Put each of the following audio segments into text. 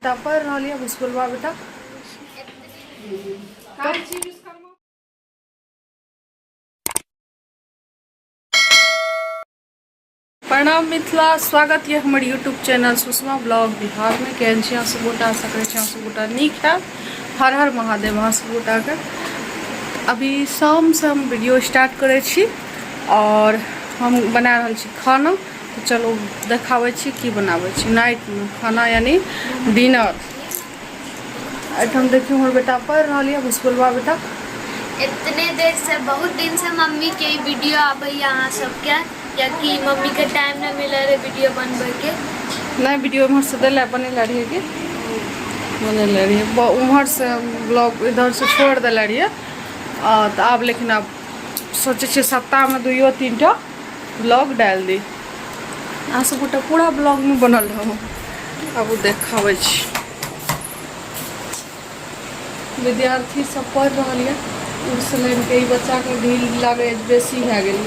बेटा पढ़ रहा है स्कूल बा बेटा प्रणाम मिथिला स्वागत है हमारे YouTube channel Sushma blog Bihar में केहन छी सब गोटा सब गोटा नीक है। हर हर महादेव सब गोटा के अभी शाम से हम वीडियो स्टार्ट करे छी और हम बना रहा छी खाना। तो चलो देखावे छी की बनावे छी नाइट में खाना यानी डिनर। हम देखिए हमारे बेटा पढ़ रहा है स्कूलवा बेटा इतने देर से बहुत दिन से मम्मी के वीडियो आबे यहाँ सबके या कि मम्मी के टाइम न मिले रहे वीडियो बनबे के नहीं वीडियो उम्हर से दिल बने रही कि बने रही उम्हर से ब्लॉग इधर से छोड़ दिल रही तो अब लेकिन अब सोचे सप्ताह में 2-3 टा ब्लॉग डाल दी। अहाँ सब गोटा पूरा ब्लॉग में बनल रहो। अब देखावे विद्यार्थी सब पढ़ रहा है उस लाइन के बच्चा के ढील लगे बेसी भै गई।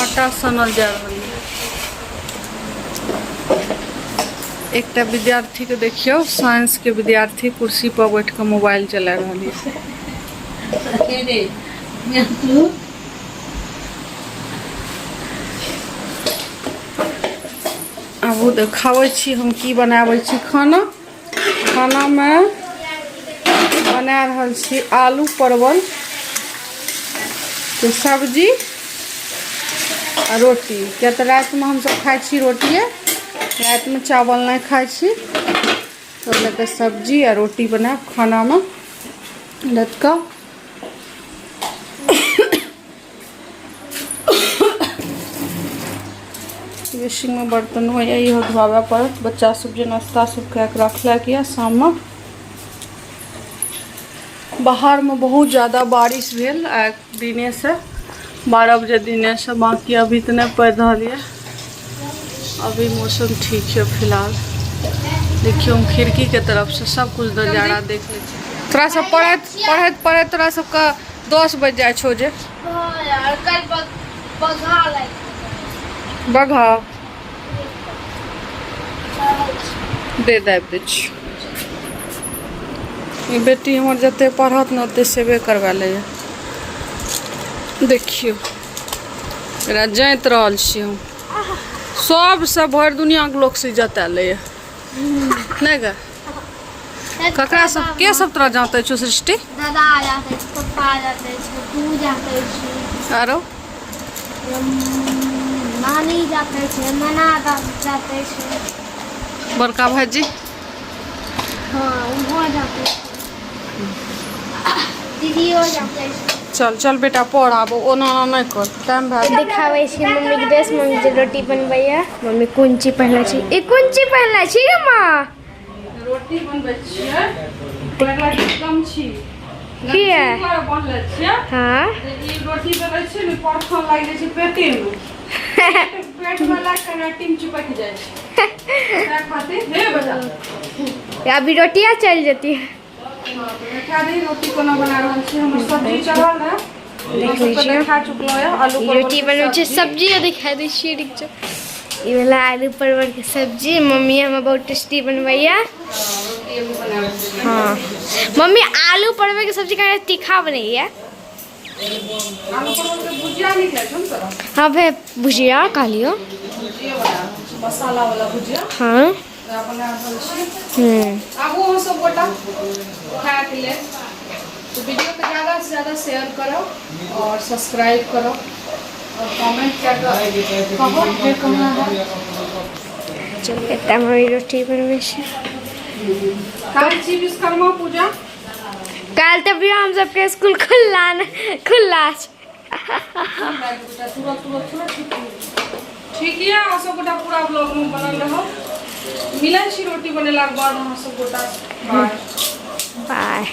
आटा सनल जा रहा है। एक विद्यार्थी के देखियो साइंस के विद्यार्थी कुर्सी पर बैठ कर मोबाइल चला रहा है। अब देखावे छी हम की बनावे छी खाना। खाना में बना रहा छी आलू परवल के सब्जी और रोटी। क्या तो रात में हम सब खाई छी रोटी रात में चावल नहीं खाई छी तो लेकर सब्जी और रोटी बना खाना में लट का। बेसिंग में बर्तन हो यही हो धोबा पर बच्चा सब जो नाश्ता सब खा के रखला किया। शाम में बाहर में बहुत ज़्यादा बारिश भेल दिने से 12 बजे दिने से बाकी अभी तो नहीं पड़ रहा है। अभी मौसम ठीक है फिलहाल। देखियो हम खिड़की के तरफ से सब कुछ नज़ारा देख ले। तोरा सब पढ़े तोरा सबका 10 बज जाए छो जे बघा दे दे बेटी हमार जते पढ़त न ओते सेवे करवा ले। देखियो जाइत रहल छी हम सब भर दुनिया के लोग से जता ले नहीं गे ककरा सब के सब तरह जाते छो सृष्टि दादा जाते पापा जाते तू जाते आरो नानी जाते छे मना जाते छे बड़का भाजी हां वो जाते दीदियो जाते चल चल बेटा पढ़ आब ओना नहीं कर टाइम भा दिखावे छी मम्मी के ड्रेस। मम्मी जे रोटी बनबैया मम्मी कोन चीज पहनला छी ए कोन चीज पहनला छी रे मां रोटी बनबै छियै पहला कम छी की है बनले छियै। हां ई रोटी बनबै छी ने परखन लाग जाय छै पेटे में पेट में लाग के टीम चिपक जाय छै क्या खाते हे बजा अभी रोटियां चल जाती है। देखा दी रोटी कोना बना रहल छी। हमर सब्जी चढ़ल है देख लीजिए खा चुकलो है आलू रोटी बनबै छै सब्जी दिखा दै छी ठीक छै। ई वाला आलू परवल के सब्जी मम्मी हम बहुत टेस्टी बनबैया। हां मम्मी आलू परवल के सब्जी का तीखा बनैया। आलू परवल के भुजिया नहीं खाइ छन तोरा। हां भे भुजिया खा लियो भुजिया बना मसाला वाला भुजिया। हां बना रहल छी। अब वो सब गोटा खा के ले तो वीडियो को ज़्यादा से ज़्यादा शेयर करो और सब्सक्राइब करो और कमेंट करके कहो जे कहना है। चल एटा मम्मी रोटी बनबै छै। काल छी विश्वकर्मा पूजा काल तभी हम सबके स्कूल खुला छै। ठीक है सब गोटा पूरा ब्लॉग में बनल रहो। मिलै छी रोटी बनेला के बाद हम सब गोटा बाय बाय।